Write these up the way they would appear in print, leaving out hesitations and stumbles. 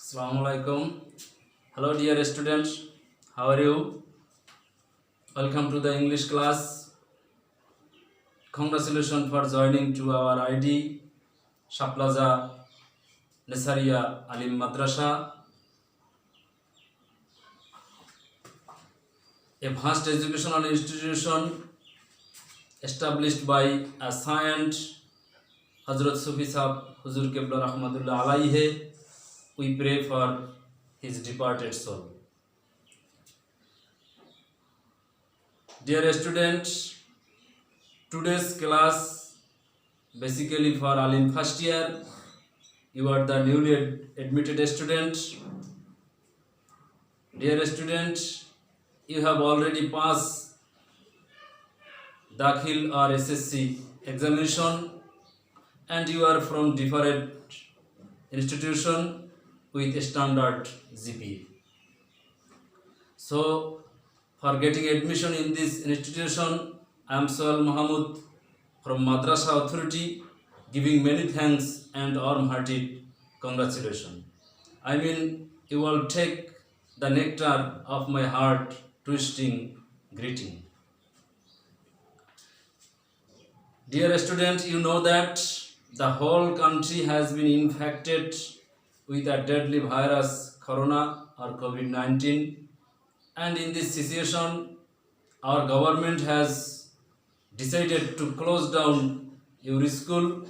Assalamu alaikum. Hello, dear students. How are you? Welcome to the English class. Congratulations for joining to our ID Shaplaza Nesaria Alim Madrasa, a vast educational institution established by a saint Hazrat Sufi Sahib Huzur Qibla Rahmatullah Alayhi. We pray for his departed soul. Dear students, today's class basically for Alim first year. You are the newly admitted student. Dear student, you have already passed Dakhil or SSC examination and you are from different institution with standard GPA. So, for getting admission in this institution, I am Sohail Mahmud from Madrasa Authority, giving many thanks and warm-hearted congratulations. I mean, you will take the nectar of my heart twisting greeting. Dear students, you know that the whole country has been infected with a deadly virus, Corona or COVID-19. And in this situation, our government has decided to close down your school,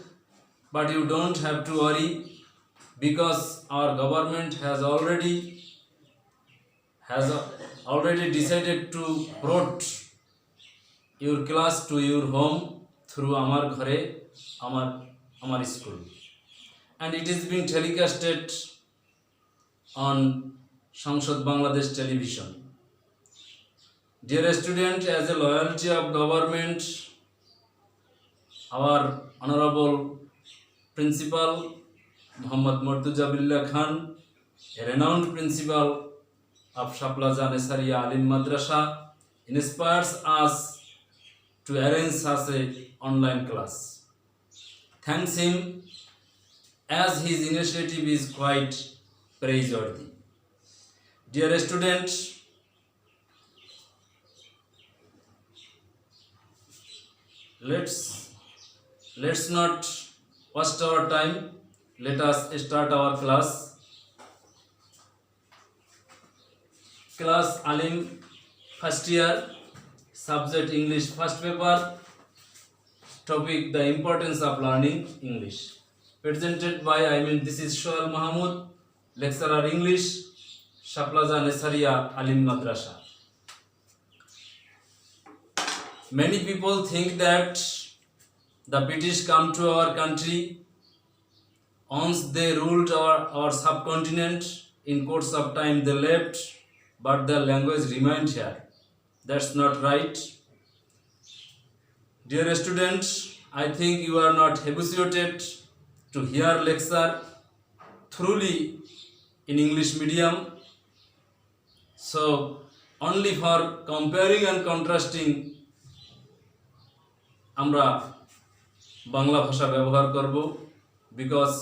but you don't have to worry because our government has already decided to brought your class to your home through Amar Ghare, Amar school, and it is being telecasted on Sanshad Bangladesh television. Dear student, as a loyalty of government, our honorable principal Muhammad Murtuza Billah Khan, a renowned principal of Shaplaza Nesaria Alim Madrasa, inspires us to arrange such an online class. Thanks him, as his initiative is quite praiseworthy. Dear students, let's not waste our time. Let us start our class. Class Alim first year, subject English first paper, topic the importance of learning English. Presented by, this is Sohail Mahmud, lecturer English, Shaplaza Nesaria Alim Madrasa. Many people think that the British come to our country. Once they ruled our subcontinent, in course of time they left, but the language remained here. That's not right. Dear students, I think you are not habituated to hear lecture thoroughly in English medium. So, only for comparing and contrasting, আমরা বাংলা ভাষা ব্যবহার করব, because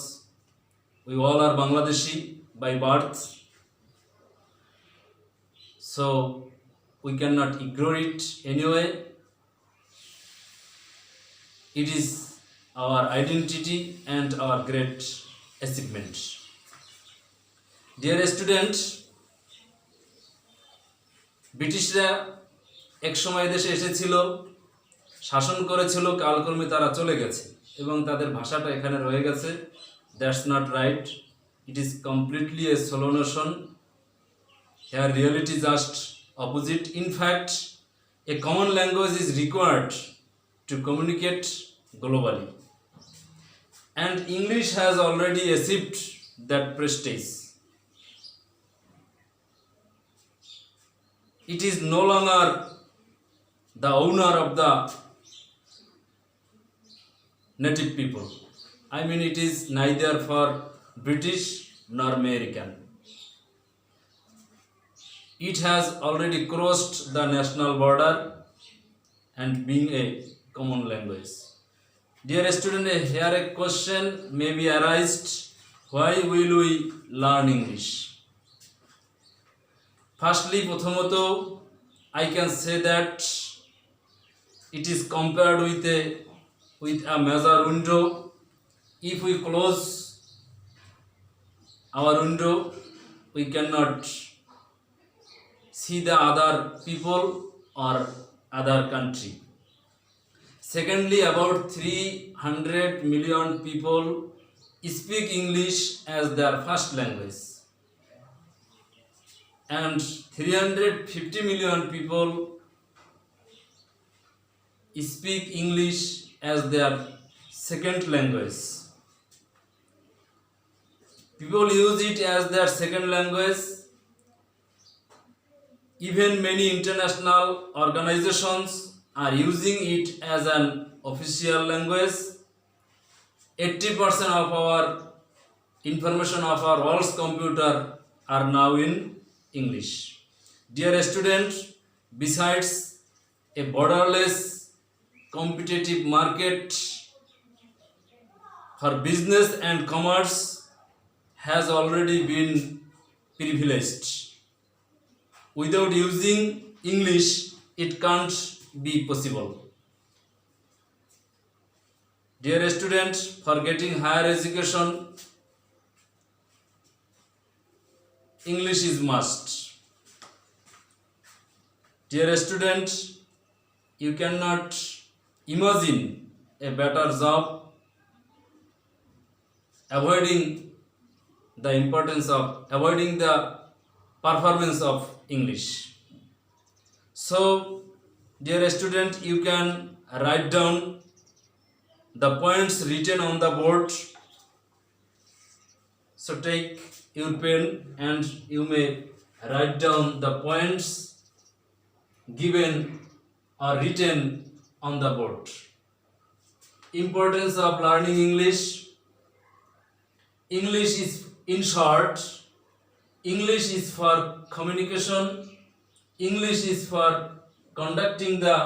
we all are Bangladeshi by birth, so we cannot ignore it anyway. It is our identity and our great achievement. Dear students, ব্রিটিশরা এক সময় দেশে এসেছিল, শাসন করেছিল, কালক্রমে তারা চলে গেছে এবং তাদের ভাষাটা এখানে রয়ে গেছে. That's not right. It is completely a solo notion. Here reality just opposite. In fact, a common language is required to communicate globally, and English has already achieved that prestige. It is no longer the owner of the native people. It is neither for British nor American. It has already crossed the national border and being a common language. Dear student, here a question may be arised, Why will we learn English? Firstly, প্রথমত I can say that it is compared with a major window. If we close our window, we cannot see the other people or other country. Secondly, about 300 million people speak English as their first language, and 350 million people speak English as their second language. People use it as their second language. Even many international organizations are using it as an official language. 80% of our information of our world's computer are now in English. Dear students, besides a borderless competitive market for business and commerce has already been privileged. Without using English, it can't be possible. Dear students, for getting higher education, English is must. Dear students, you cannot imagine a better job avoiding the performance of English. So, dear student, you can write down the points written on the board. So take your pen and you may write down the points given or written on the board. Importance of learning English. English is, in short, English is for communication. English is for conducting the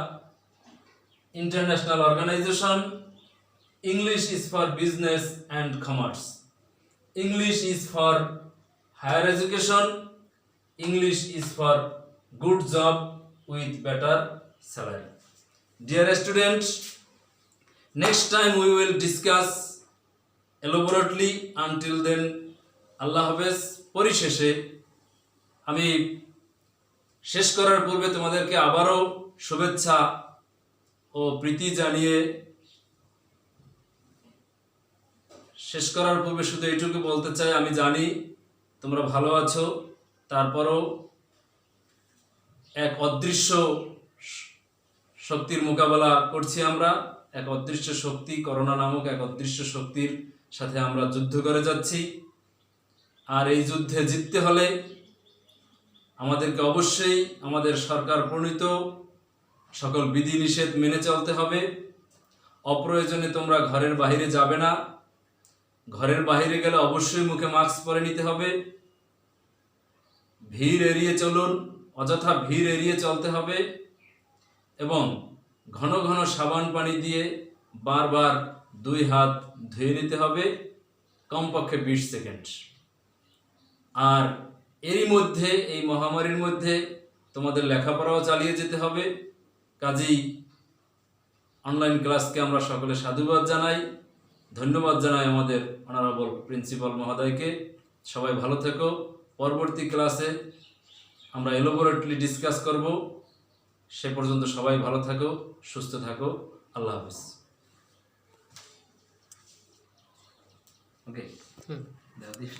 international organization. English is for business and commerce. English is for higher education. English is for good job with better salary. Dear students, next time we will discuss elaborately. Until then, আল্লাহ হাফেজ। পরিশেষে আমি শেষ করার পূর্বে তোমাদেরকে আবারও শুভেচ্ছা ও প্রীতি জানিয়ে শেষ করার পূর্বে শুধু এইটুকু বলতে চাই, আমি জানি তোমরা ভালো আছো, তারপরও এক অদৃশ্য শক্তির মোকাবেলা করছি আমরা। এক অদৃশ্য শক্তি, করোনা নামক এক অদৃশ্য শক্তির সাথে আমরা যুদ্ধ করে যাচ্ছি। আর এই যুদ্ধে জিততে হলে আমাদেরকে অবশ্যই আমাদের সরকার প্রণীত সকল বিধিনিষেধ মেনে চলতে হবে। অপ্রয়োজনে তোমরা ঘরের বাইরে যাবে না। ঘরের বাইরে গেলে অবশ্যই মুখে মাস্ক পরে নিতে হবে। ভিড় এড়িয়ে চলুন, অযথা ভিড় এড়িয়ে চলতে হবে এবং ঘন ঘন সাবান পানি দিয়ে বারবার 2 হাত ধুয়ে নিতে হবে, কমপক্ষে 20 সেকেন্ড। আর এরই মধ্যে, এই মহামারীর মধ্যে তোমাদের লেখাপড়াও চালিয়ে যেতে হবে। কাজেই অনলাইন ক্লাসকে আমরা সকলে সাধুবাদ জানাই, ধন্যবাদ জানাই আমাদের অনারেবল প্রিন্সিপাল মহোদয়কে। সবাই ভালো থেকো। পরবর্তী ক্লাসে আমরা এলোবোরেটলি ডিসকাস করব। সে পর্যন্ত সবাই ভালো থাকো, সুস্থ থাকো। আল্লাহ হাফেজ। ওকে।